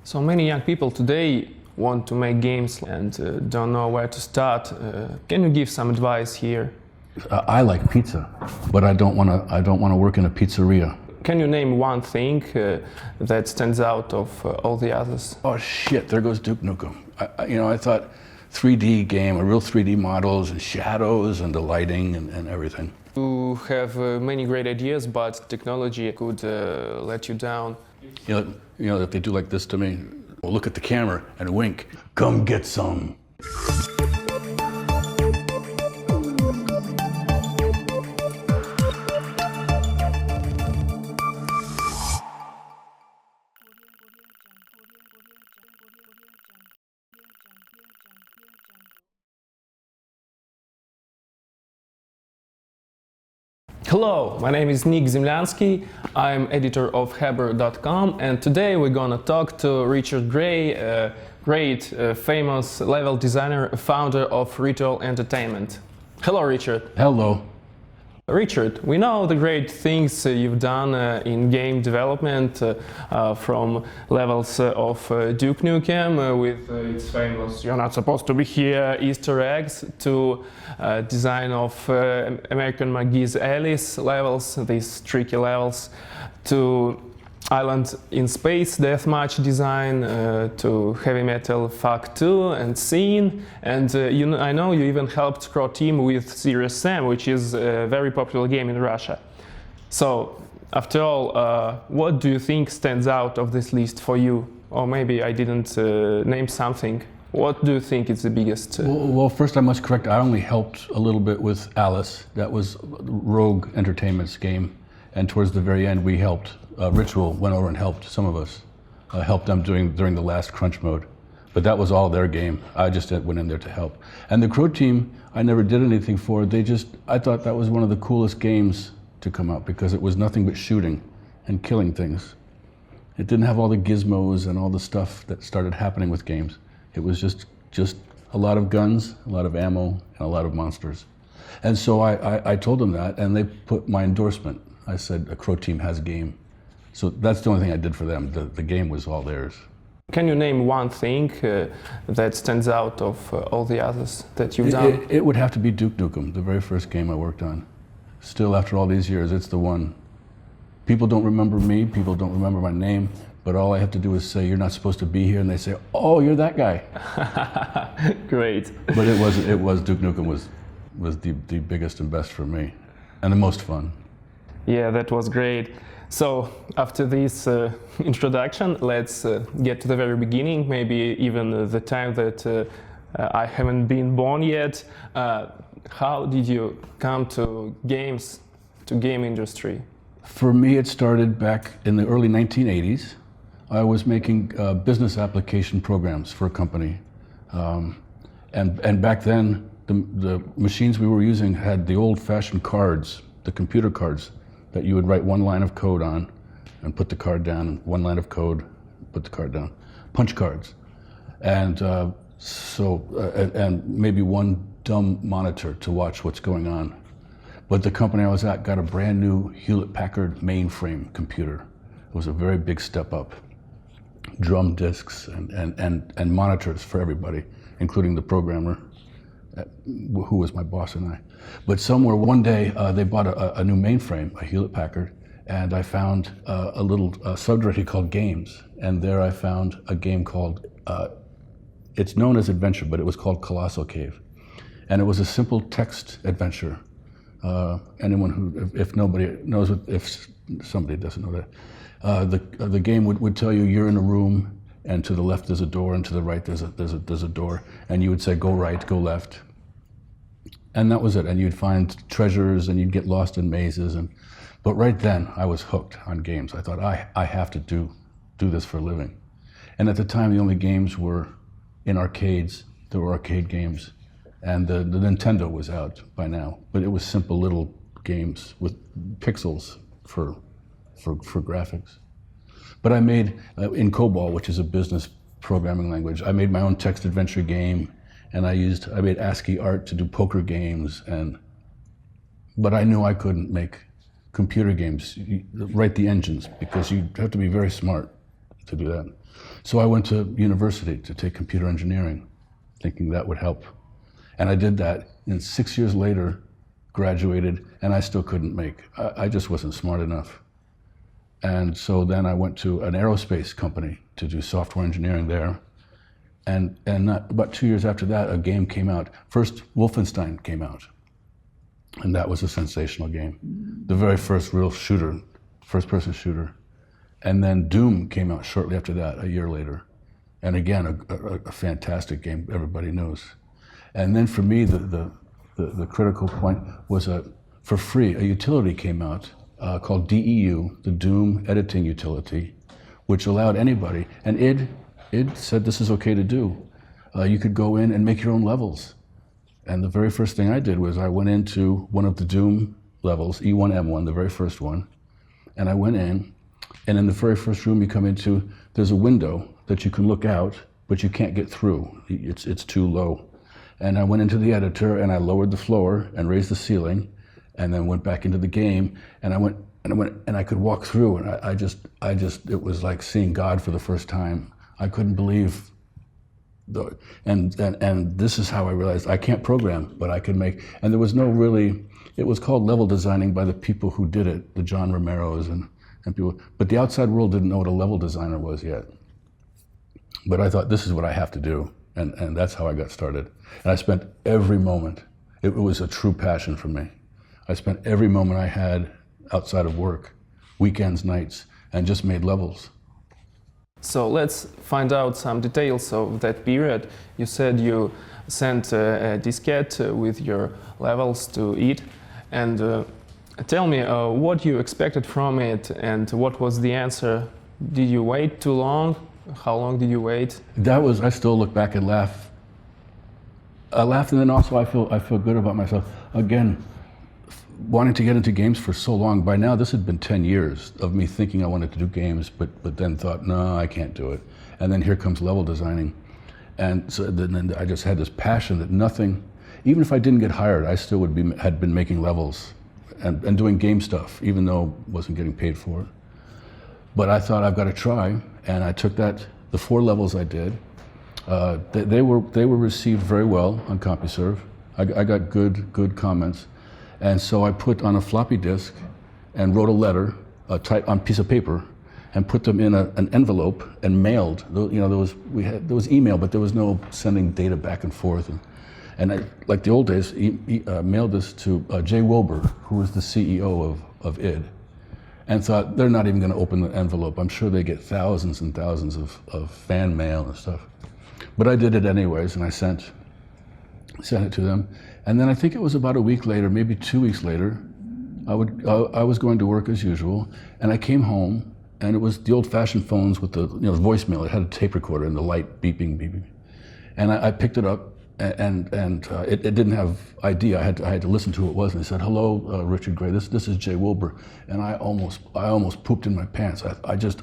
So many young people today want to make games and don't know where to start. Can you give some advice here? I like pizza, but I don't want to work in a pizzeria. Can you name one thing that stands out of all the others? Oh shit! There goes Duke Nukem. I thought 3D game, a real 3D models and shadows and the lighting and everything. You have many great ideas, but technology could let you down. You know, if they do like this to me, well, look at the camera and wink. Come get some. Hello, my name is Nick Zemlyanskiy. I'm editor of Haber.com, and today we're gonna talk to Richard Gray, a great, famous level designer, founder of Ritual Entertainment. Hello, Richard. Hello. Richard, we know the great things you've done in game development, from levels of Duke Nukem with its famous "you're not supposed to be here" Easter eggs, to design of American McGee Alice levels, these tricky levels, to Island in Space deathmatch design, to heavy Metal F.A.K.2 and scene, and I know you even helped Crow Team with Serious Sam, which is a very popular game in Russia. So, after all, what do you think stands out of this list for you? Or maybe I didn't name something. What do you think is the biggest? Well, first I must correct, I only helped a little bit with Alice. That was Rogue Entertainment's game, and towards the very end we helped. Ritual went over and helped some of us, helped them during the last crunch mode. But that was all their game. I just went in there to help. And the Crow Team, I never did anything for. I thought that was one of the coolest games to come out because it was nothing but shooting and killing things. It didn't have all the gizmos and all the stuff that started happening with games. It was just a lot of guns, a lot of ammo, and a lot of monsters. And so I told them that, and they put my endorsement. I said, a Crow Team has a game. So that's the only thing I did for them. The game was all theirs. Can you name one thing that stands out of all the others that you've done? It would have to be Duke Nukem, the very first game I worked on. Still, after all these years, it's the one. People don't remember me, people don't remember my name, but all I have to do is say, "You're not supposed to be here," and they say, "Oh, you're that guy." Great. But it was Duke Nukem was the biggest and best for me, and the most fun. Yeah, that was great. So, after this introduction, let's get to the very beginning, maybe even the time that I haven't been born yet. How did you come to games, to game industry? For me, it started back in the early 1980s. I was making business application programs for a company. And back then, the machines we were using had the old-fashioned cards, the computer cards, that you would write one line of code on and put the card down, and one line of code, put the card down. Punch cards. And and maybe one dumb monitor to watch what's going on. But the company I was at got a brand new Hewlett-Packard mainframe computer. It was a very big step up. Drum disks and monitors for everybody, including the programmer, who was my boss and I. But somewhere one day they bought a new mainframe, a Hewlett-Packard, and I found a little subdirectory called Games. And there I found a game called, it's known as Adventure, but it was called Colossal Cave. And it was a simple text adventure. Anyone who, if nobody knows, if somebody doesn't know that, the game would tell you you're in a room, and to the left there's a door, and to the right there's a door, and you would say go right, go left, and that was it. And you'd find treasures, and you'd get lost in mazes, but right then I was hooked on games. I thought I have to do this for a living. And at the time the only games were in arcades. There were arcade games, and the Nintendo was out by now, but it was simple little games with pixels for graphics. But I made, in COBOL, which is a business programming language, I made my own text adventure game, and I made ASCII art to do poker games, but I knew I couldn't make computer games, write the engines, because you have to be very smart to do that. So I went to university to take computer engineering, thinking that would help. And I did that, and 6 years later, graduated, and I still couldn't make. I just wasn't smart enough. And so then I went to an aerospace company to do software engineering there. And about 2 years after that, a game came out. First, Wolfenstein came out. And that was a sensational game. The very first real shooter, first-person shooter. And then Doom came out shortly after that, a year later. And again, a fantastic game everybody knows. And then for me, the critical point was for free, a utility came out called DEU, the Doom editing utility, which allowed anybody, and id said this is okay to do. You could go in and make your own levels. And the very first thing I did was I went into one of the Doom levels, E1M1, the very first one, and I went in, and in the very first room you come into, there's a window that you can look out, but you can't get through. It's too low. And I went into the editor and I lowered the floor and raised the ceiling, and then went back into the game, and I could walk through, and I just it was like seeing God for the first time. I couldn't believe and this is how I realized I can't program, but I could make, and there was no really, it was called level designing by the people who did it, the John Romeros and people, but the outside world didn't know what a level designer was yet. But I thought, this is what I have to do, and that's how I got started. And I spent every moment, it was a true passion for me. I spent every moment I had outside of work, weekends, nights, and just made levels. So let's find out some details of that period. You said you sent a diskette with your levels to it, and tell me what you expected from it and what was the answer. Did you wait too long? How long did you wait? That was, I still look back and laugh. I laughed, and then also I feel good about myself. Again, wanting to get into games for so long. By now, this had been 10 years of me thinking I wanted to do games, but then thought, no, I can't do it. And then here comes level designing. And so then I just had this passion that nothing, even if I didn't get hired, I still had been making levels and doing game stuff, even though I wasn't getting paid for it. But I thought, I've got to try, and I took that, the 4 levels I did, they were received very well on CompuServe. I got good comments. And so I put on a floppy disk and wrote a letter, on a piece of paper, and put them in an envelope and mailed. You know, there was email, but there was no sending data back and forth. And I, like the old days, mailed this to Jay Wilbur, who was the CEO of id, and thought, they're not even going to open the envelope. I'm sure they get thousands and thousands of fan mail and stuff. But I did it anyways, and I sent it to them. And then I think it was about a week later, maybe 2 weeks later, I was going to work as usual, and I came home, and it was the old-fashioned phones with the voicemail. It had a tape recorder and the light beeping. And I picked it up, and it didn't have ID. I had to listen to who it was, and it said, "Hello, Richard Gray. This is Jay Wilbur." And I almost pooped in my pants. I just,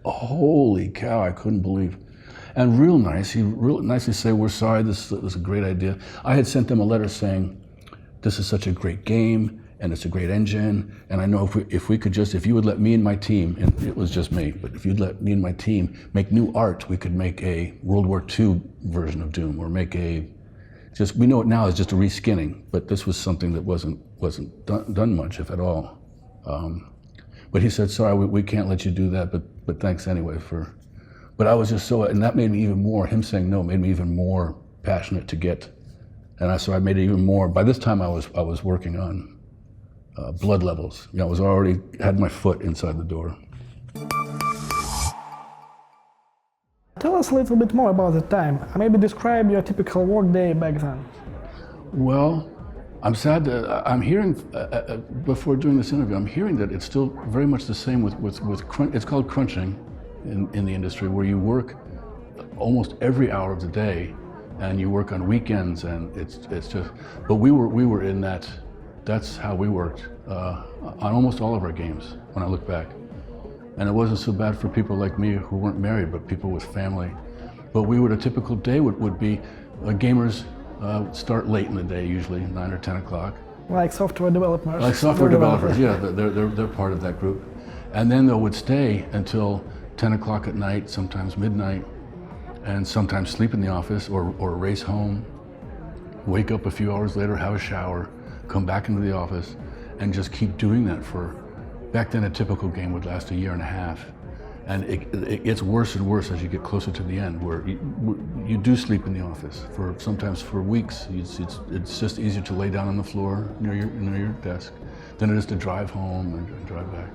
holy cow! I couldn't believe. And real nice, he real nicely said, "We're sorry, this was a great idea." I had sent them a letter saying, "This is such a great game, and it's a great engine, and I know if you would let me and my team," and it was just me, but if you'd let me and my team make new art, we could make a World War II version of Doom, or make we know it now as just a reskinning, but this was something that wasn't done much, if at all. But he said, "Sorry, we can't let you do that, but thanks anyway for." But I was just so, and that made me even more, him saying no made me even more passionate to get, and so I made it even more. By this time I was working on blood levels. You know, I was already, had my foot inside the door. Tell us a little bit more about the time. Maybe describe your typical work day back then. Well, I'm sad that I'm hearing, before doing this interview, I'm hearing that it's still very much the same with it's called crunching in the industry, where you work almost every hour of the day, and you work on weekends, and it's just, but we were in that, that's how we worked on almost all of our games when I look back. And it wasn't so bad for people like me who weren't married, but people with family. But a typical day would be, gamers start late in the day, usually 9 or 10 o'clock. Like software developers. Like software developers, yeah, they're part of that group. And then they would stay until 10 o'clock at night, sometimes midnight, and sometimes sleep in the office or race home, wake up a few hours later, have a shower, come back into the office, and just keep doing that for, back then a typical game would last a year and a half. And it gets worse and worse as you get closer to the end, where you do sleep in the office for sometimes for weeks. It's just easier to lay down on the floor near your desk than it is to drive home and drive back.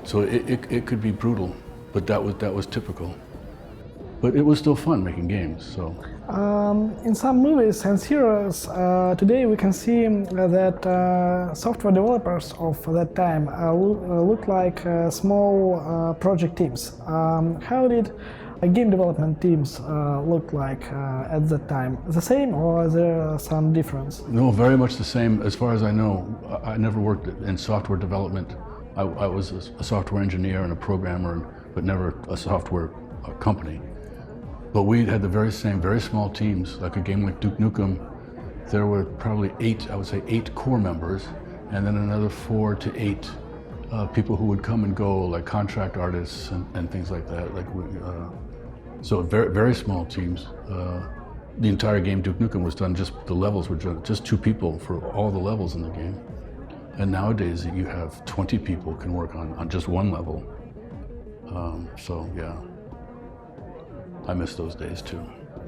So it could be brutal, but that was typical. But it was still fun making games. So in some movies and series today we can see that software developers of that time look like small project teams. How did game development teams look like at that time? The same, or is there some difference? No, very much the same. As far as I know, I never worked in software development. I was a software engineer and a programmer, but never a software company. But we had the very same, very small teams. Like a game like Duke Nukem, there were probably 8 core members, and then another 4 to 8 people who would come and go, like contract artists and things like that. So very, very small teams. The entire game Duke Nukem was done, just the levels were just 2 people for all the levels in the game. And nowadays you have 20 people can work on just one level. So yeah. I miss those days too.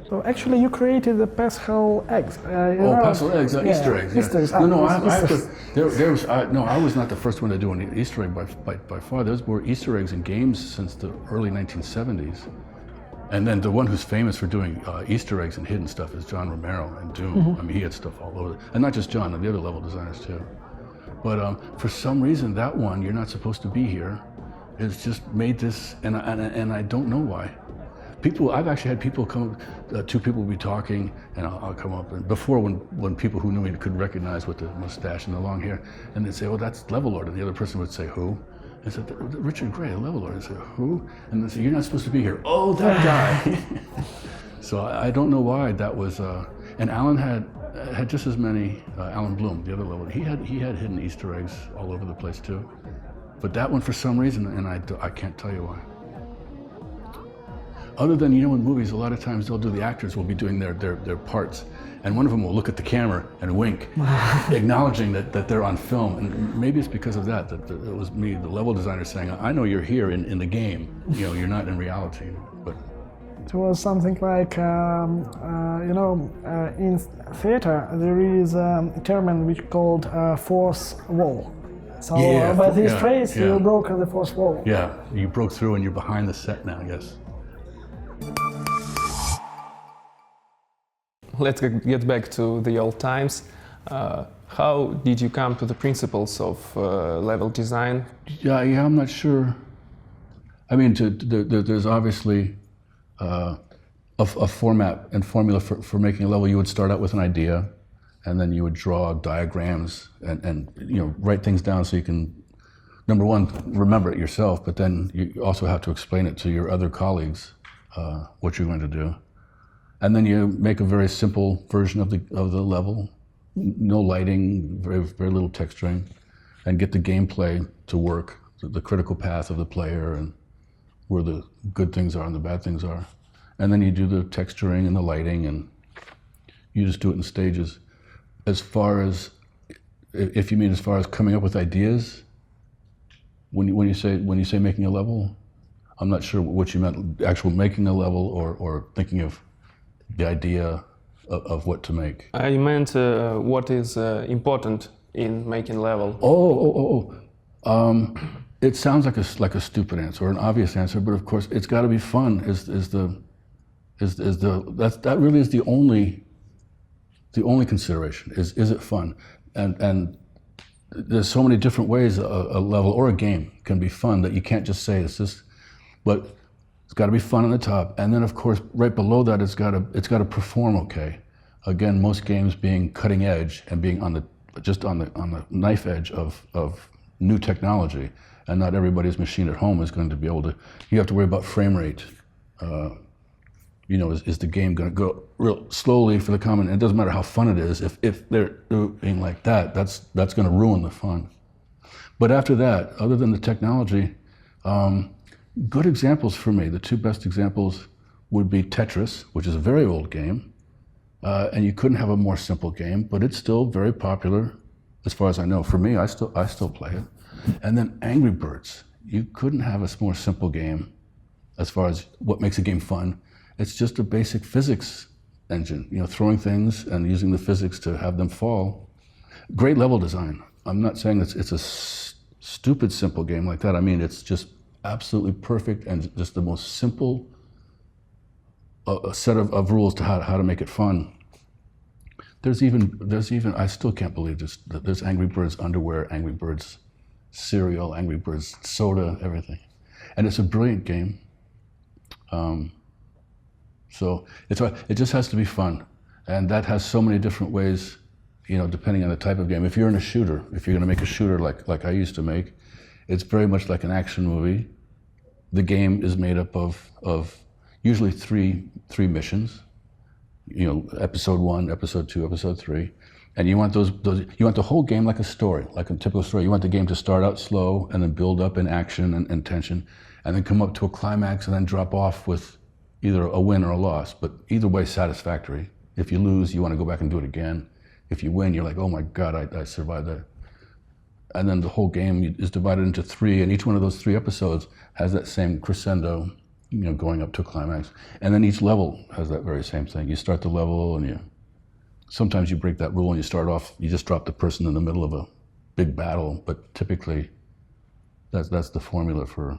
So actually, you created the Pascal eggs. Pascal eggs, Easter eggs. Yeah. Easter eggs. I was not the first one to do an Easter egg by far. There were Easter eggs in games since the early 1970s. And then the one who's famous for doing Easter eggs and hidden stuff is John Romero in Doom. Mm-hmm. I mean, he had stuff all over. And not just John, and the other level designers too. But for some reason, that one, you're not supposed to be here, has just made this, and I don't know why. I've actually had people come, 2 people will be talking, and I'll come up, and before when people who knew me could recognize with the mustache and the long hair, and they'd say, "Oh, that's Levelord," and the other person would say, "Who?" I said, "Richard Gray, Levelord." I said, "Who?" And they said, "You're not supposed to be here." "Oh, that guy." So I don't know why that was, and Alan had just as many, Alan Bloom, the other Levelord, he had hidden Easter eggs all over the place too. But that one for some reason, and I can't tell you why. Other than, in movies, a lot of times the actors will be doing their parts, and one of them will look at the camera and wink, acknowledging that they're on film. And maybe it's because of that it was me, the level designer, saying, "I know you're here in the game. You're not in reality." But it was something like, in theater there is a term which called fourth wall. So by this phrase, you broke the fourth wall. Yeah, you broke through and you're behind the set now. Yes. Let's get back to the old times. How did you come to the principles of level design? Yeah, I'm not sure. I mean, there's obviously a format and formula for making a level. You would start out with an idea, and then you would draw diagrams and write things down so you can, number one, remember it yourself, but then you also have to explain it to your other colleagues what you're going to do. And then you make a very simple version of the level, no lighting, very, very little texturing, and get the gameplay to work, the critical path of the player and where the good things are and the bad things are. And then you do the texturing and the lighting, and you just do it in stages. As far as, if you mean as far as coming up with ideas, when you say making a level, I'm not sure what you meant, actual making a level or thinking of the idea of what to make. I meant what is important in making a level. It sounds like a stupid answer or an obvious answer, but of course it's got to be fun. That really is the only consideration. Is it fun? And there's so many different ways a level or a game can be fun that you can't just say it's this, but it's got to be fun on the top, and then of course right below that it's got to perform okay. Again, most games being cutting edge and being on the knife edge of new technology, and not everybody's machine at home is going to be able to. You have to worry about frame rate. Is the game going to go real slowly for the common? It doesn't matter how fun it is. If they're doing like that, that's going to ruin the fun. But after that, other than the technology, Good examples for me, the two best examples would be Tetris, which is a very old game, and you couldn't have a more simple game, but it's still very popular, as far as I know. For me, I still play it. And then Angry Birds. You couldn't have a more simple game as far as what makes a game fun. It's just a basic physics engine, you know, throwing things and using the physics to have them fall. Great level design. I'm not saying it's a stupid simple game like that. I mean, it's just absolutely perfect and just the most simple a set of rules to how to make it fun. There's even I still can't believe this. There's Angry Birds underwear, Angry Birds cereal, Angry Birds soda, everything, and it's a brilliant game. So it just has to be fun, and that has so many different ways, you know, depending on the type of game. If you're in a shooter, if you're going to make a shooter like I used to make, it's very much like an action movie. The game is made up of usually three missions. You know, episode 1, episode 2, episode 3, and you want those. You want the whole game like a story, like a typical story. You want the game to start out slow and then build up in action and tension, and then come up to a climax and then drop off with either a win or a loss. But either way, satisfactory. If you lose, you want to go back and do it again. If you win, you're like, oh my God, I survived that. And then the whole game is divided into 3, and each one of those 3 episodes has that same crescendo, you know, going up to a climax. And then each level has that very same thing. You start the level and sometimes you break that rule and you start off, you just drop the person in the middle of a big battle, but typically that's the formula for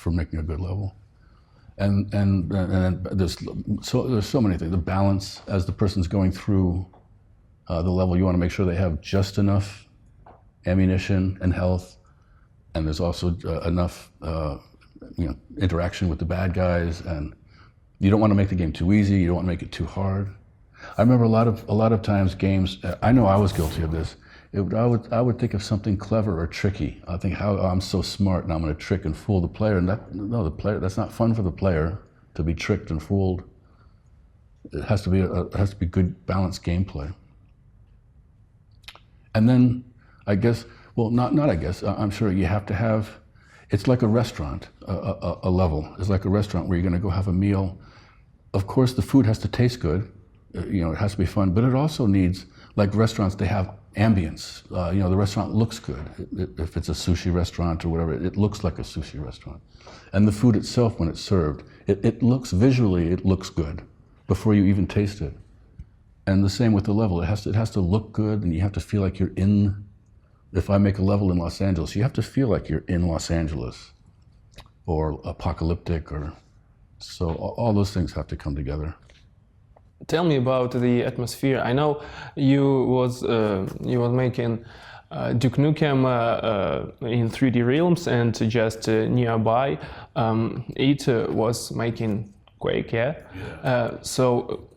making a good level. And there's so many things. The balance as the person's going through the level, you want to make sure they have just enough ammunition and health, and there's also enough interaction with the bad guys, and you don't want to make the game too easy. You don't want to make it too hard. I remember a lot of times games. I know I was guilty of this. I would think of something clever or tricky. I think, how I'm so smart and I'm going to trick and fool the player. And that's not fun for the player to be tricked and fooled. It has to be good balanced gameplay. And then I guess, well, not I guess. I'm sure you have to have. It's like a restaurant. A level is like a restaurant where you're going to go have a meal. Of course, the food has to taste good. It has to be fun, but it also needs, like restaurants, they have ambience. The restaurant looks good. If it's a sushi restaurant or whatever, it looks like a sushi restaurant. And the food itself, when it's served, it looks good before you even taste it. And the same with the level. It has to look good, and you have to feel like you're in. If I make a level in Los Angeles, you have to feel like you're in Los Angeles, or apocalyptic, or so. All those things have to come together. Tell me about the atmosphere. I know you was making Duke Nukem in 3D realms, and just nearby it was making Quake. Yeah. So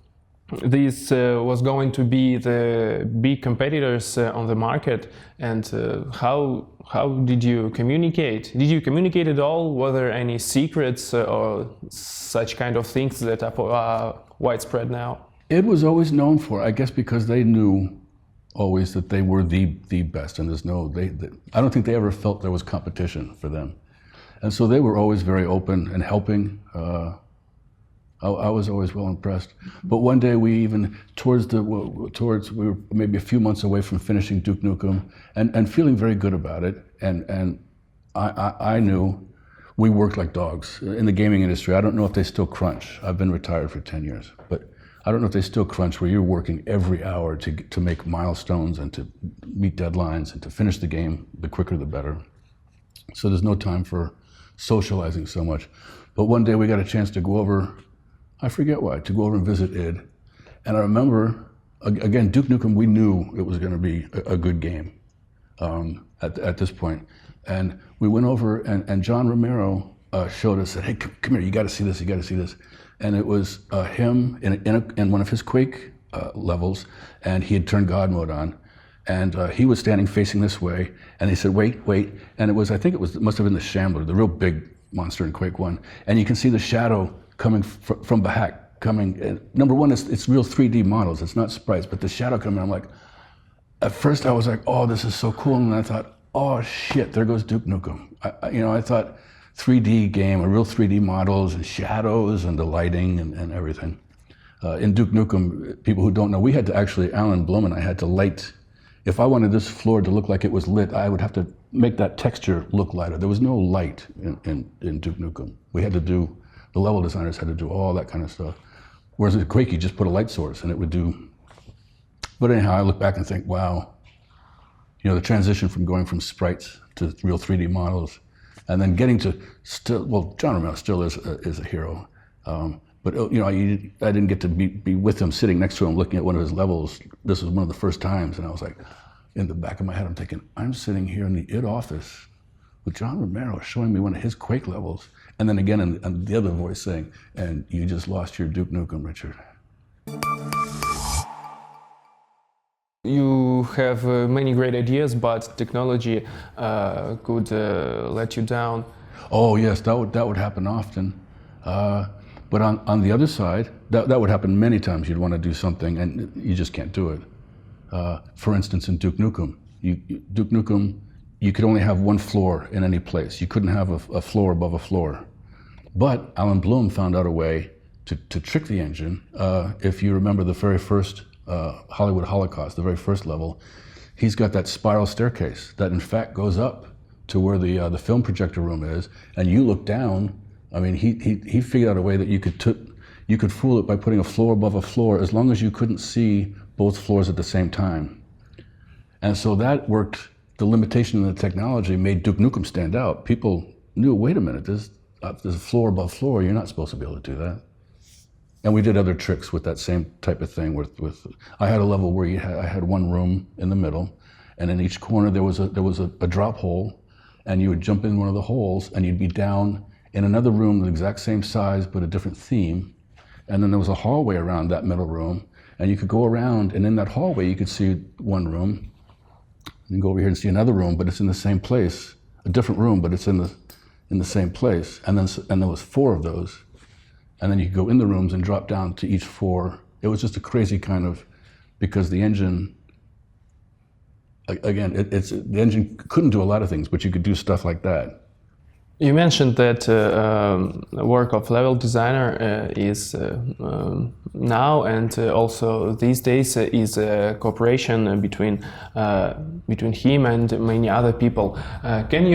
this was going to be the big competitors on the market. And how did you communicate? Did you communicate at all? Were there any secrets or such kind of things that are widespread now? It was always known for, I guess, because they knew always that they were the best, and I don't think they ever felt there was competition for them, and so they were always very open and helping. I was always well impressed. But one day we even we were maybe a few months away from finishing Duke Nukem and feeling very good about it, and I knew we worked like dogs in the gaming industry. I don't know if they still crunch. I've been retired for 10 years, but I don't know if they still crunch where you're working every hour to make milestones and to meet deadlines and to finish the game. The quicker the better. So there's no time for socializing so much. But one day we got a chance to go over, I forget why, to go over and visit id. And I remember, again, Duke Nukem, we knew it was going to be a good game at this point. And we went over, and John Romero showed us, said, hey, come here, you got to see this, you got to see this. And it was him in one of his Quake levels, and he had turned God mode on. And he was standing facing this way, and he said, wait. And it must have been the Shambler, the real big monster in Quake 1. And you can see the shadow coming from Bahak, coming. And number one, it's real 3D models, it's not sprites, but the shadow coming, I'm like, at first I was like, oh, this is so cool. And I thought, oh shit, there goes Duke Nukem. I thought 3D game, a real 3D models and shadows and the lighting and everything. In Duke Nukem, people who don't know, we had to actually, Alan Blum and I had to light. If I wanted this floor to look like it was lit, I would have to make that texture look lighter. There was no light in Duke Nukem. We had to do, the level designers had to do all that kind of stuff. Whereas with Quake, you just put a light source and it would do. But anyhow, I look back and think, wow, the transition from going from sprites to real 3D models, and then getting to still, well, John Romero still is a hero. But I didn't get to be with him, sitting next to him, looking at one of his levels. This was one of the first times, and I was like, in the back of my head, I'm thinking, I'm sitting here in the id office with John Romero showing me one of his Quake levels, and then again, and the other voice saying, and you just lost your Duke Nukem, Richard. You have many great ideas, but technology could let you down. Oh yes, that would happen often. But on the other side, that would happen many times. You'd want to do something and you just can't do it. For instance, in Duke Nukem, you could only have one floor in any place. You couldn't have a floor above a floor. But Alan Bloom found out a way to trick the engine. If you remember the very first Hollywood Holocaust, the very first level, he's got that spiral staircase that in fact goes up to where the film projector room is, and you look down. I mean, he figured out a way that you could fool it by putting a floor above a floor as long as you couldn't see both floors at the same time. And so that worked. The limitation of the technology made Duke Nukem stand out. People knew, wait a minute, there's a floor above floor. You're not supposed to be able to do that. And we did other tricks with that same type of thing. I had a level where I had one room in the middle, and in each corner there was a drop hole, and you would jump in one of the holes, and you'd be down in another room the exact same size but a different theme, and then there was a hallway around that middle room, and you could go around, and in that hallway you could see one room. You can go over here and see another room, but it's in the same place, a different room, but it's in the same place, and there was 4 of those. And then you could go in the rooms and drop down to each 4. It was just a crazy kind of, because the engine, again, the engine couldn't do a lot of things, but you could do stuff like that. You mentioned that work of level designer is now and also these days is a cooperation between him and many other people. Can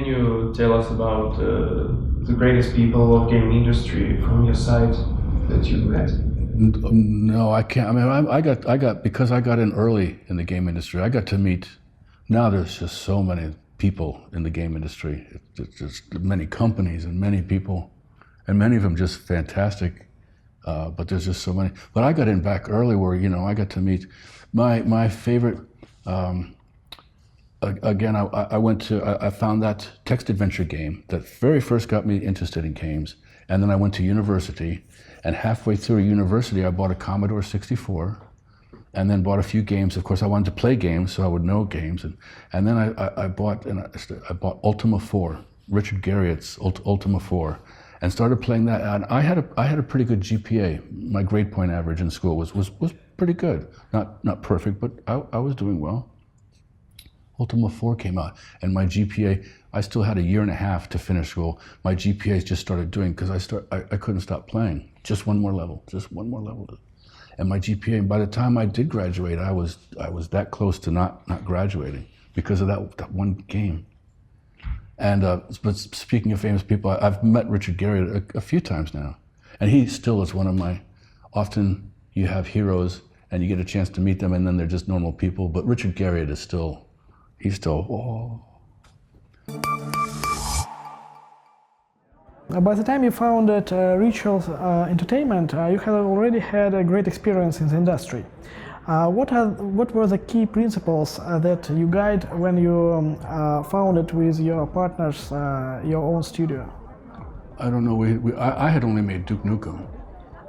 you tell us about the greatest people of game industry from your side that you met? No, I can't. I mean, I got because I got in early in the game industry. I got to meet. Now there's just so many people in the game industry. It's just many companies and many people, and many of them just fantastic. But there's just so many. But I got in back early, where I got to meet my favorite. Again, I found that text adventure game that very first got me interested in games, and then I went to university, and halfway through university I bought a Commodore 64, and then bought a few games. Of course, I wanted to play games, so I would know games, and then I bought Ultima 4, Richard Garriott's Ultima 4, and started playing that. And I had a pretty good GPA. My grade point average in school was pretty good, not perfect, but I was doing well. Ultima 4 came out, and my GPA, I still had a year and a half to finish school. My GPAs just started doing, because I couldn't stop playing. Just one more level. And my GPA, by the time I did graduate, I was that close to not graduating because of that one game. And but speaking of famous people, I've met Richard Garriott a few times now, and he still is one of my. Often you have heroes, and you get a chance to meet them, and then they're just normal people. But Richard Garriott is still. He's still, whoa. By the time you founded Ritual Entertainment, you had already had a great experience in the industry. What were the key principles that you guide when you founded with your partners your own studio? I don't know. I had only made Duke Nukem,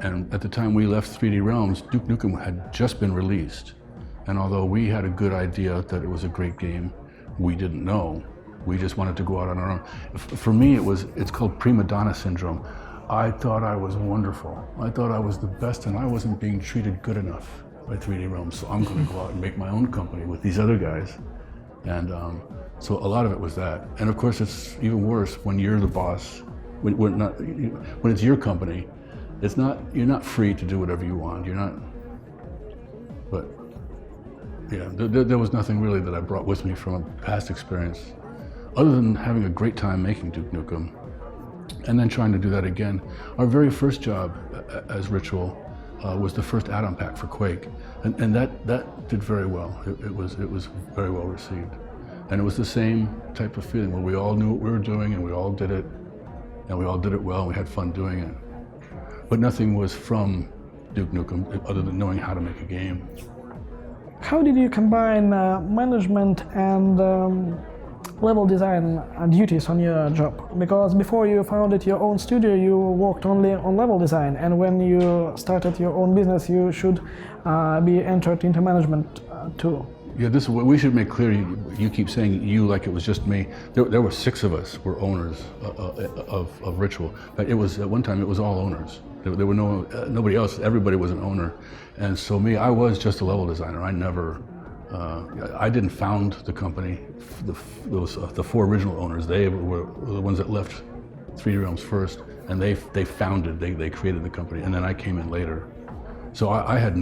and at the time we left 3D Realms, Duke Nukem had just been released. And although we had a good idea that it was a great game, we didn't know. We just wanted to go out on our own. For me, it's called prima donna syndrome. I thought I was wonderful. I thought I was the best, and I wasn't being treated good enough by 3D Realms. So I'm going to go out and make my own company with these other guys. And so a lot of it was that. And of course, it's even worse when you're the boss. When it's your company, you're not free to do whatever you want. You're not. But yeah, there was nothing really that I brought with me from a past experience, other than having a great time making Duke Nukem, and then trying to do that again. Our very first job as Ritual was the first add-on pack for Quake, and that did very well. It was very well received, and it was the same type of feeling where we all knew what we were doing and we all did it, and we all did it well and we had fun doing it. But nothing was from Duke Nukem other than knowing how to make a game. How did you combine management and level design duties on your job? Because before you founded your own studio, you worked only on level design, and when you started your own business, you should be entered into management too. Yeah, this is what we should make clear. You keep saying you like it was just me. There were 6 of us were owners of Ritual. But it was at one time it was all owners. There were nobody else. Everybody was an owner, and so I was just a level designer. I didn't found the company. The 4 original owners, they were the ones that left 3D Realms first, and they founded. They created the company, and then I came in later. So I had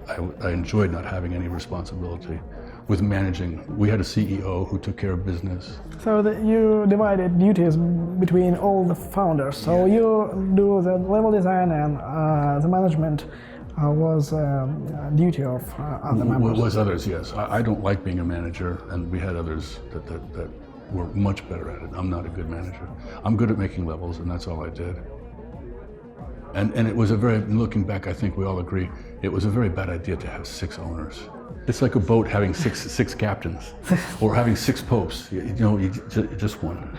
I enjoyed not having any responsibility with managing. We had a CEO who took care of business. So you divided duties between all the founders. So yeah. You do the level design, and the management was a duty of other members. Was others, yes. I don't like being a manager, and we had others that were much better at it. I'm not a good manager. I'm good at making levels, and that's all I did. And it was looking back, I think we all agree, it was a very bad idea to have 6 owners. It's like a boat having six captains, or having 6 popes. Just one.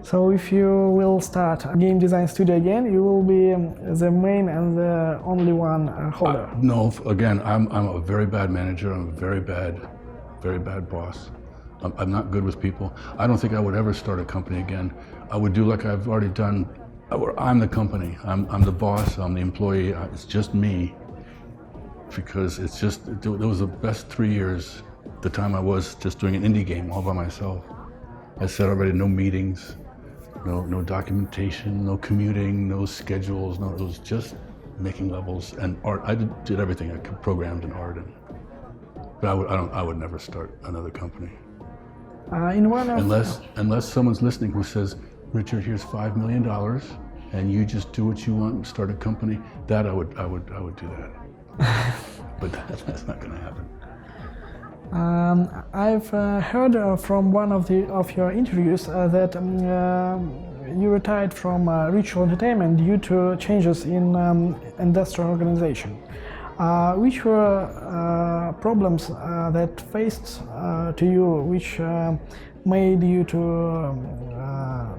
So if you will start a game design studio again, you will be the main and the only one holder. No, again, I'm a very bad manager. I'm a very bad boss. I'm not good with people. I don't think I would ever start a company again. I would do like I've already done. I'm the company. I'm the boss. I'm the employee. It's just me. Because it was the best 3 years. The time I was just doing an indie game all by myself. I said already, no meetings, no documentation, no commuting, no schedules. No, it was just making levels and art. I did everything. I programmed and art, but I would never start another company. Unless someone's listening who says, Richard, here's $5 million, and you just do what you want and start a company. That I would do that. But that's not going to happen. I've heard from one of your interviews that you retired from Ritual Entertainment due to changes in industrial organization. Which were problems that faced to you, which made you to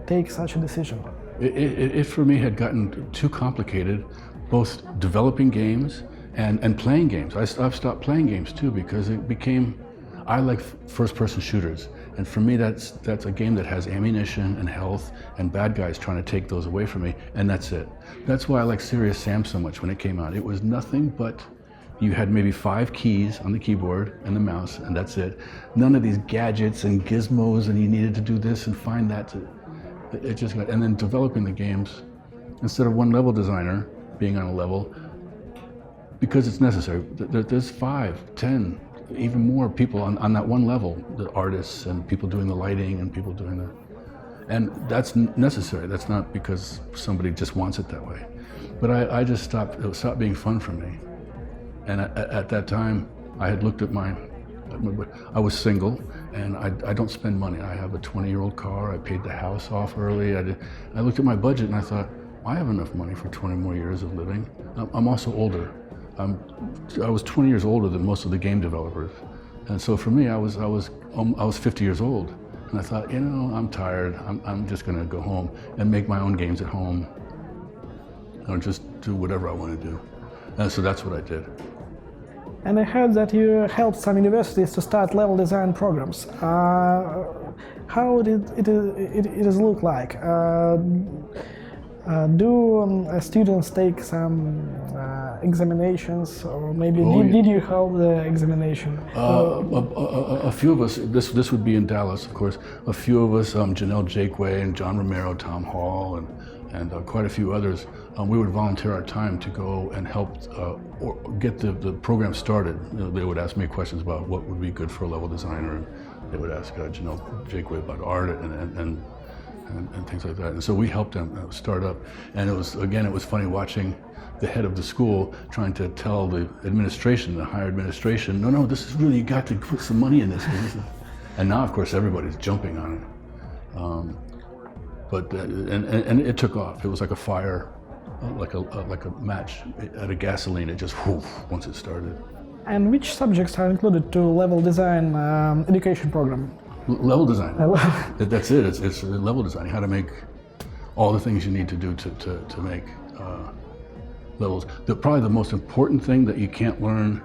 take such a decision? It for me had gotten too complicated, both developing games and playing games. I've stopped playing games too because it became, I like first-person shooters, and for me that's a game that has ammunition and health and bad guys trying to take those away from me, and that's it. That's why I like Serious Sam so much when it came out. It was nothing but you had maybe 5 keys on the keyboard and the mouse, and that's it. None of these gadgets and gizmos, and you needed to do this and find that. It just got, and then developing the games, instead of one level designer being on a level, because it's necessary. There's 5, 10, even more people on that one level, the artists and people doing the lighting and people doing the, and that's necessary. That's not because somebody just wants it that way. But I just stopped, it stopped being fun for me. And at that time, I had looked at I was single, and I don't spend money. I have a 20-year-old car. I paid the house off early. I looked at my budget and I thought, I have enough money for 20 more years of living. I'm also older. I was 20 years older than most of the game developers. And so for me, I was 50 years old. And I thought, I'm tired. I'm just gonna go home and make my own games at home. Or just do whatever I want to do. And so that's what I did. And I heard that you helped some universities to start level design programs. How did it look like? Do students take some examinations, or maybe Oh, yeah. did you hold the examination? A few of us, this would be in Dallas, of course, a few of us, Janelle Jakeway and John Romero, Tom Hall, and quite a few others, we would volunteer our time to go and help or get the program started. You know, they would ask me questions about what would be good for a level designer, and they would ask Janelle Jakeway about art and things like that. And so we helped them start up. And it was funny watching the head of the school trying to tell the administration, the higher administration, no, this is really, you got to put some money in this. And now, of course, everybody's jumping on it. But it took off. It was like a fire, like a match at a gasoline. It just, whoosh, once it started. And which subjects are included to level design education program? Level design. That's it. It's level designing. How to make all the things you need to do to make levels. Probably the most important thing that you can't learn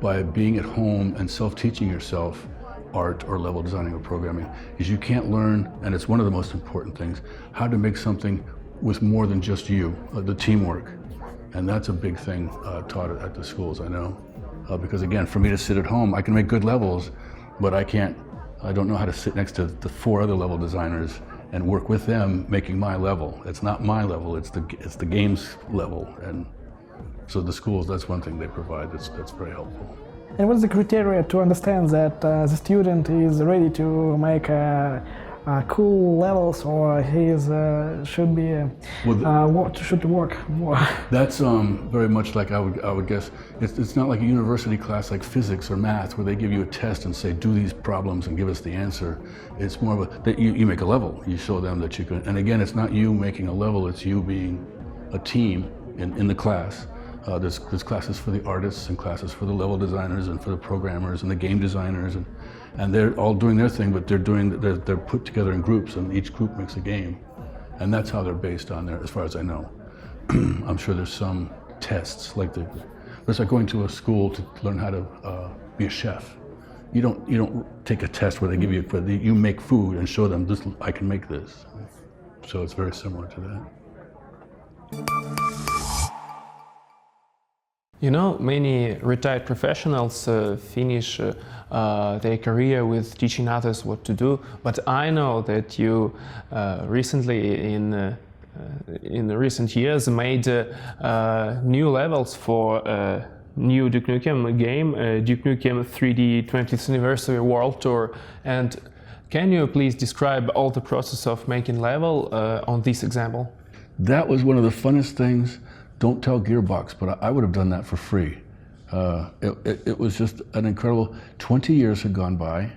by being at home and self-teaching yourself art or level designing or programming is you can't learn, and it's one of the most important things, how to make something with more than just you, the teamwork. And that's a big thing taught at the schools, I know. Because again, for me to sit at home, I can make good levels, but I don't know how to sit next to the 4 other level designers and work with them making my level. It's not my level, it's the game's level. And so the schools, that's one thing they provide that's very helpful. And what's the criteria to understand that the student is ready to make cool levels, or he should be should work more? That's very much like I would guess. It's not like a university class like physics or math where they give you a test and say do these problems and give us the answer. It's more of that you make a level. You show them that you can. And again, it's not you making a level. It's you being a team in the class. There's classes for the artists and classes for the level designers and for the programmers and the game designers, and they're all doing their thing, but they're put together in groups, and each group makes a game, and that's how they're based on there, as far as I know. I'm sure there's some tests it's like going to a school to learn how to be a chef. You don't take a test where they give you make food and show them this. I can make this, so it's very similar to that. You know, many retired professionals finish their career with teaching others what to do, but I know that you recently, in the recent years, made new levels for new Duke Nukem game, Duke Nukem 3D 20th Anniversary World Tour. And can you please describe all the process of making level on this example? That was one of the funnest things. Don't tell Gearbox, but I would have done that for free. It was just an incredible, 20 years had gone by,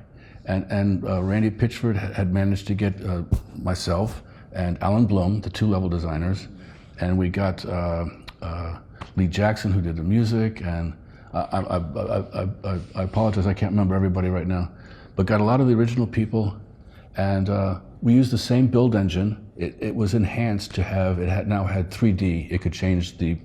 and Randy Pitchford had managed to get myself and Alan Blum, the 2 level designers, and we got Lee Jackson, who did the music, and I apologize, I can't remember everybody right now, but got a lot of the original people, and we used the same build engine. It was enhanced to have, now had 3D. It could change the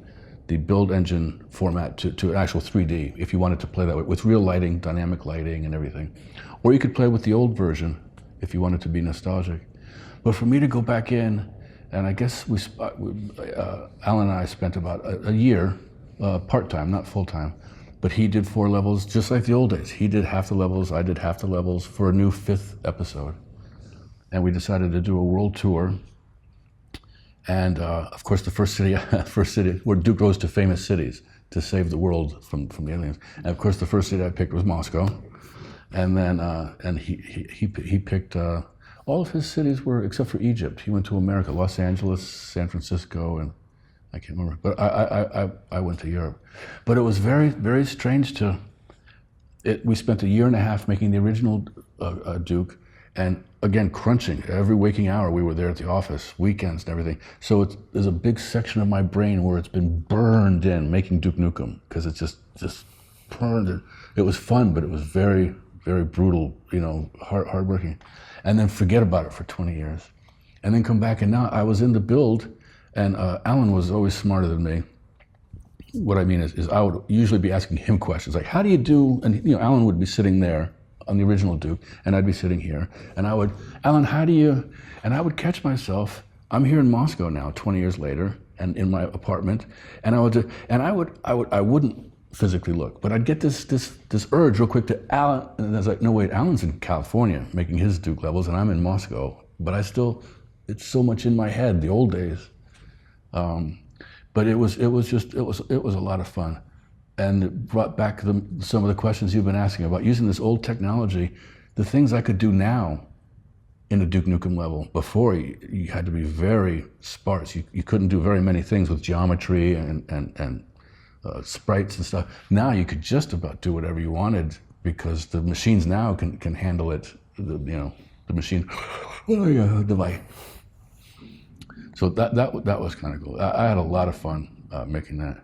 build engine format to actual 3D if you wanted to play that way, with real lighting, dynamic lighting and everything. Or you could play with the old version if you wanted to be nostalgic. But for me to go back in, and I guess Alan and I spent about a year, part-time, not full-time, but he did 4 levels just like the old days. He did half the levels, I did half the levels for a new 5th episode. And we decided to do a world tour. And of course, the first city where Duke goes to famous cities to save the world from the aliens. And of course, the first city I picked was Moscow. And then he picked all of his cities were, except for Egypt. He went to America, Los Angeles, San Francisco, and I can't remember. But I went to Europe. But it was very, very strange we spent a year and a half making the original Duke. And again, crunching. Every waking hour we were there at the office, weekends and everything. So there's a big section of my brain where it's been burned in making Duke Nukem, because it's just burned in. It was fun, but it was very, very brutal, hardworking. And then forget about it for 20 years. And then come back, and now I was in the build, and Alan was always smarter than me. What I mean is I would usually be asking him questions, like, how do you do, and Alan would be sitting there on the original Duke, and I'd be sitting here, and Alan, how do you, and I would catch myself, I'm here in Moscow now, 20 years later, and in my apartment, and I wouldn't physically look, but I'd get this urge real quick to Alan, and I was like, no wait, Alan's in California making his Duke levels, and I'm in Moscow, but it's so much in my head, the old days. But it was a lot of fun, and it brought back some of the questions you've been asking about using this old technology, the things I could do now in a Duke Nukem level. Before, you had to be very sparse. You couldn't do very many things with geometry and sprites and stuff. Now you could just about do whatever you wanted because the machines now can handle it. The machine, device. So that was kind of cool. I had a lot of fun making that,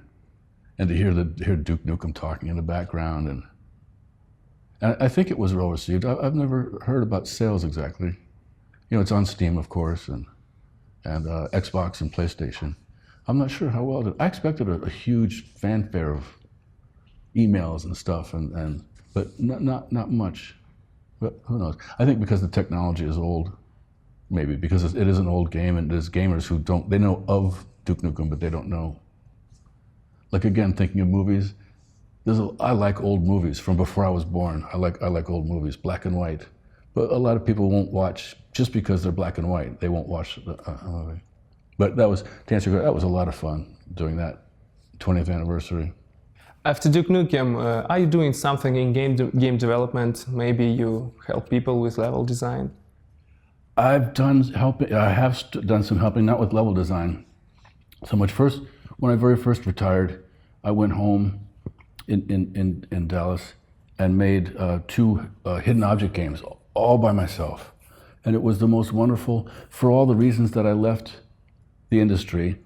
and to hear Duke Nukem talking in the background, and I think it was well received. I've never heard about sales exactly. It's on Steam, of course, and Xbox and PlayStation. I'm not sure how well it did. I expected a huge fanfare of emails and stuff, but not much. But who knows? I think because the technology is old, maybe because it is an old game, and there's gamers who they know of Duke Nukem, but they don't know. Like again, thinking of movies, I like old movies from before I was born. I like old movies, black and white. But a lot of people won't watch just because they're black and white. They won't watch the movie. But to answer your question, that was a lot of fun doing that 20th anniversary. After Duke Nukem, are you doing something in game development? Maybe you help people with level design? I have done some helping, not with level design so much. When I very first retired, I went home in Dallas and made 2 hidden object games all by myself. And it was the most wonderful, for all the reasons that I left the industry.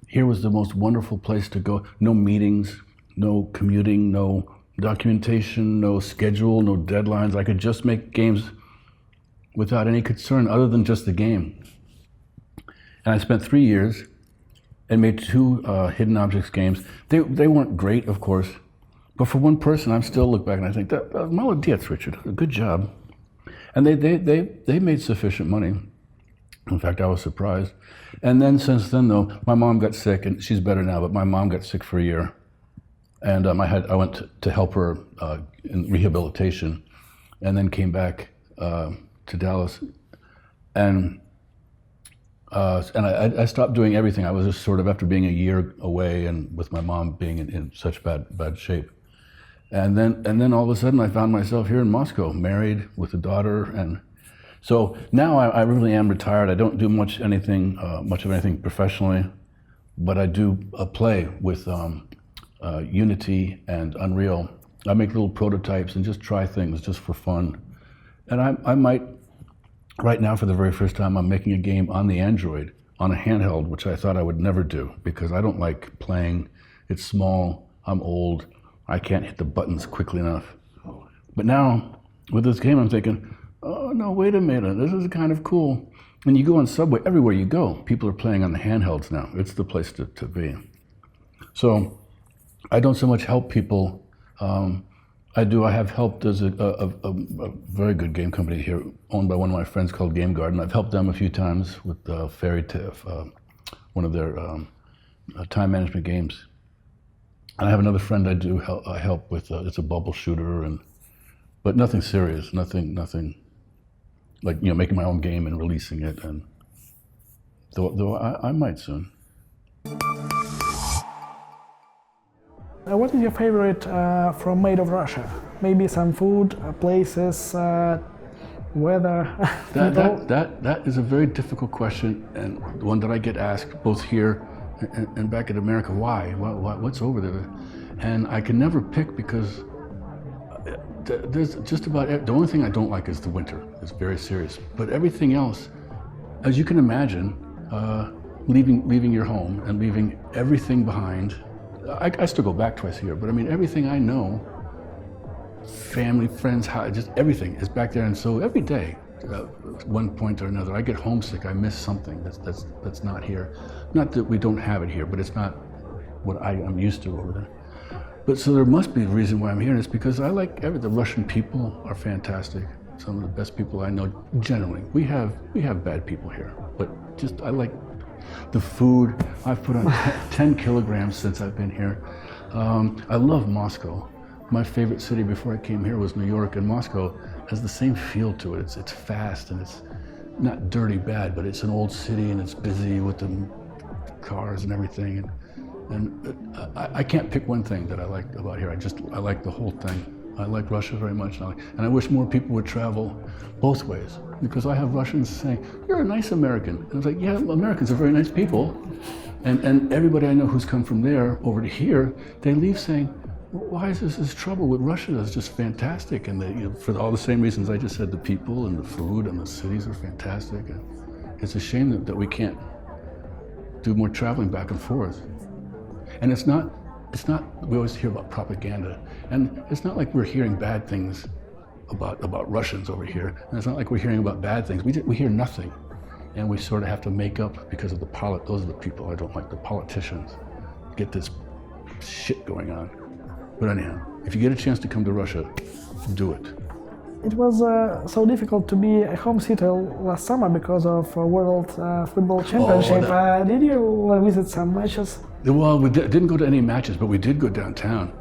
Here was the most wonderful place to go. No meetings, no commuting, no documentation, no schedule, no deadlines. I could just make games without any concern other than just the game. And I spent 3 years and made 2 hidden objects games. They weren't great, of course, but for one person, I still look back and I think, that молодец, Richard, good job. And they made sufficient money. In fact, I was surprised. And then since then, though, my mom got sick, and she's better now, but my mom got sick for a year. And I went to help her in rehabilitation, and then came back to Dallas. And I stopped doing everything. I was just sort of, after being a year away and with my mom being in such bad shape. And then all of a sudden I found myself here in Moscow, married with a daughter. And so now I really am retired. I don't do much of anything professionally, but I do play with Unity and Unreal. I make little prototypes and just try things just for fun. And I might, right now for the very first time, I'm making a game on the Android, on a handheld, which I thought I would never do because I don't like playing. It's small, I'm old, I can't hit the buttons quickly enough. But now, with this game, I'm thinking, oh no, wait a minute, this is kind of cool. And you go on Subway, everywhere you go, people are playing on the handhelds now. It's the place to be. So I don't so much help people. I have helped. There's a very good game company here owned by one of my friends called Game Garden. I've helped them a few times with Fairy Tale, one of their time management games. And I have another friend I help with, it's a bubble shooter, but nothing serious, nothing like, making my own game and releasing it. And though I might soon. What is your favorite from Made of Russia? Maybe some food, places, weather, people? That is a very difficult question, and one that I get asked both here and back in America. Why? What's over there? And I can never pick because there's just about the only thing I don't like is the winter. It's very serious. But everything else, as you can imagine, leaving your home and leaving everything behind. I still go back twice a year, but I mean, everything I know, family, friends, just everything is back there. And so every day, at one point or another, I get homesick. I miss something that's not here. Not that we don't have it here, but it's not what I'm used to over there. But so there must be a reason why I'm here, and it's because I like the Russian people are fantastic. some of the best people I know. Generally, we have bad people here, but I like the food. I've put on 10 kilograms since I've been here. I love Moscow. My favorite city before I came here was New York, and Moscow has the same feel to it. It's fast and it's not dirty bad, but it's an old city and it's busy with the cars and everything. And I can't pick one thing that I like about here. I like the whole thing. I like Russia very much, and I wish more people would travel both ways, because I have Russians saying, "You're a nice American," and I was like, "Yeah, Americans are very nice people," and everybody I know who's come from there over to here, they leave saying, "Why is this trouble with Russia? It's just fantastic," and for all the same reasons I just said, the people and the food and the cities are fantastic, and it's a shame that we can't do more traveling back and forth. And it's not, we always hear about propaganda, and it's not like we're hearing bad things about Russians over here, and it's not like we're hearing about bad things. We hear nothing, and we sort of have to make up because of those are the people I don't like, the politicians, get this shit going on. But anyhow, if you get a chance to come to Russia, do it. It was so difficult to be a home sitter last summer because of World Football Championship. Did you visit some matches? Well, we didn't go to any matches, but we did go downtown,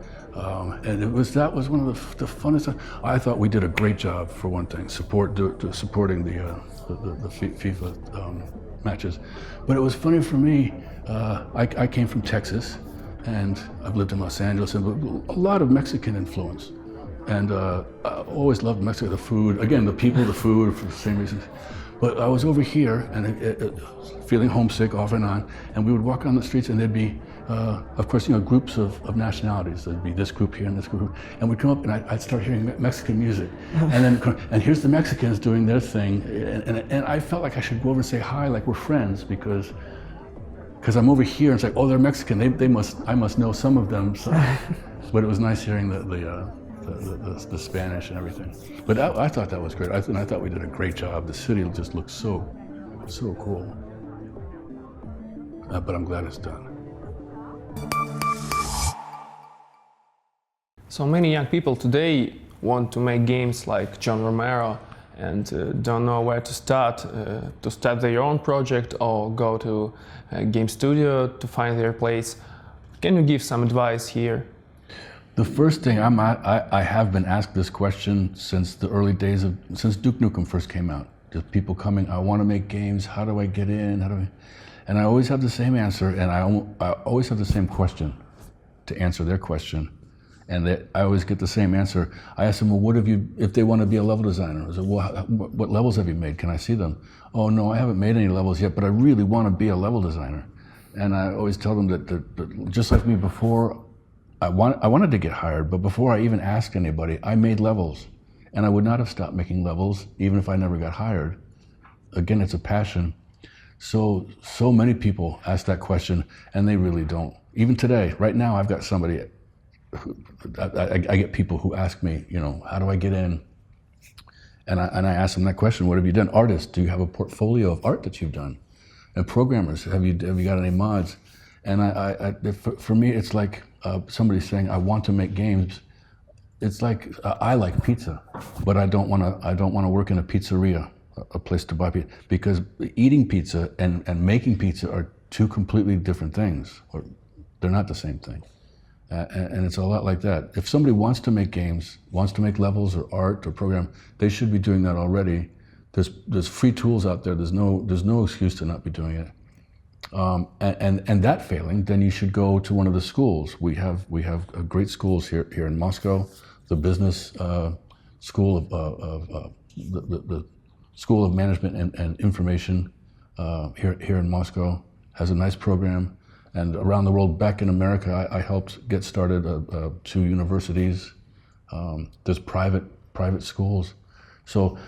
and that was one of the funnest. I thought we did a great job, for one thing, supporting the FIFA matches. But it was funny for me. I came from Texas, and I've lived in Los Angeles, and a lot of Mexican influence. And I always loved Mexico, the food. Again, the people, the food, for the same reasons. But I was over here and feeling homesick off and on, and we would walk on the streets, and there'd be, of course, groups of nationalities. There'd be this group here and this group, and we'd come up, and I'd start hearing Mexican music, and here's the Mexicans doing their thing, and I felt like I should go over and say hi, like we're friends, because I'm over here, and it's like, oh, they're Mexican. I must know some of them. So. But it was nice hearing the Spanish and everything. But I thought that was great. I thought we did a great job. The city just looks so cool. But I'm glad it's done. So many young people today want to make games like John Romero and don't know where to start their own project or go to a game studio to find their place. Can you give some advice here? The first thing I have been asked this question since the early days since Duke Nukem first came out. Just people coming, I want to make games, how do I get in, and I always have the same answer, and I always have the same question to answer their question, and I always get the same answer. I ask them, well, if they want to be a level designer, I say, well, what levels have you made, can I see them? Oh no, I haven't made any levels yet, but I really want to be a level designer. And I always tell them that just like me before, I wanted to get hired, but before I even asked anybody, I made levels. And I would not have stopped making levels, even if I never got hired. Again, it's a passion. So many people ask that question, and they really don't. Even today, right now, I've got somebody, I get people who ask me, how do I get in? And I ask them that question, what have you done? Artists, do you have a portfolio of art that you've done? And programmers, have you got any mods? And for me, it's like somebody saying, I want to make games. It's like I like pizza, but I don't want to work in a pizzeria, a place to buy pizza, because eating pizza and making pizza are two completely different things, or they're not the same thing. And it's a lot like that. If somebody wants to make games, wants to make levels or art or program, they should be doing that already. There's free tools out there. There's no excuse to not be doing it. And that failing, then you should go to one of the schools. We have great schools here in Moscow. The business school of the School of Management and Information here in Moscow has a nice program. And around the world, back in America, I helped get started 2 universities. There's private schools. So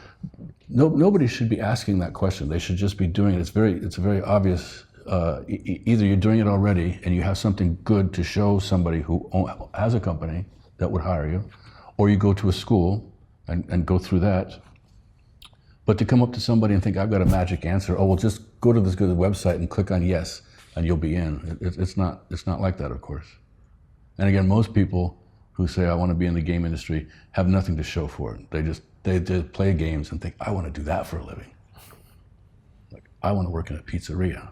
nobody should be asking that question. They should just be doing it. It's very obvious. Either you're doing it already and you have something good to show somebody who has a company that would hire you, or you go to a school and go through that. But to come up to somebody and think, I've got a magic answer, oh, well, just go to this good website and click on yes, and you'll be in. It's not like that, of course. And again, most people who say, I want to be in the game industry, have nothing to show for it. They play games and think, I want to do that for a living. Like, I want to work in a pizzeria.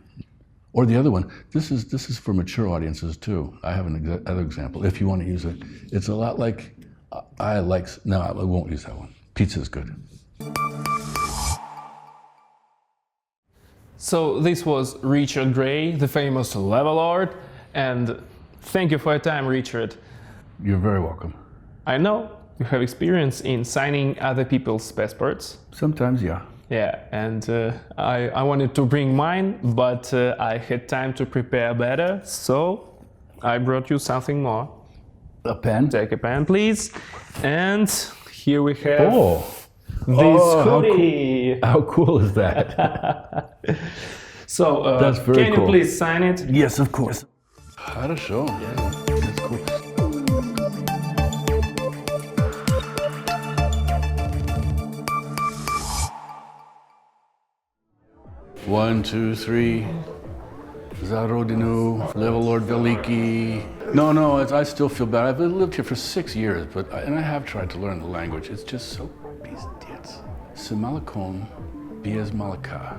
Or the other one, this is for mature audiences too. I have another example. If you want to use it, it's a lot like, no, I won't use that one. Pizza is good. So this was Richard Gray, the famous Levelord, and thank you for your time, Richard. You're very welcome. I know you have experience in signing other people's passports. Sometimes, yeah. Yeah, and I wanted to bring mine, but I had time to prepare better, so I brought you something more. A pen? Take a pen, please. And here we have this hoodie. How cool is that? So, That's very can cool. you please sign it? Yes, of course. How to show? Yeah, that's cool. One, two, three. Zarodinu, Levelord Veliki. No, I still feel bad. I've lived here for 6 years, and I have tried to learn the language. It's just so pizdiets. Simalakom, Biez Malaka.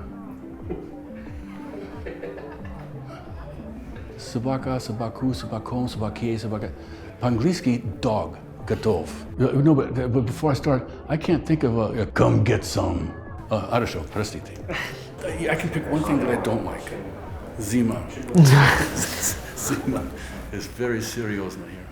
Собака, собаку, собаком, собаке, собака. По-английски, dog, готов. No, but before I start, I can't think of a come get some. Хорошо, простите. I can pick one thing that I don't like. Zima. Zima is very seriously here.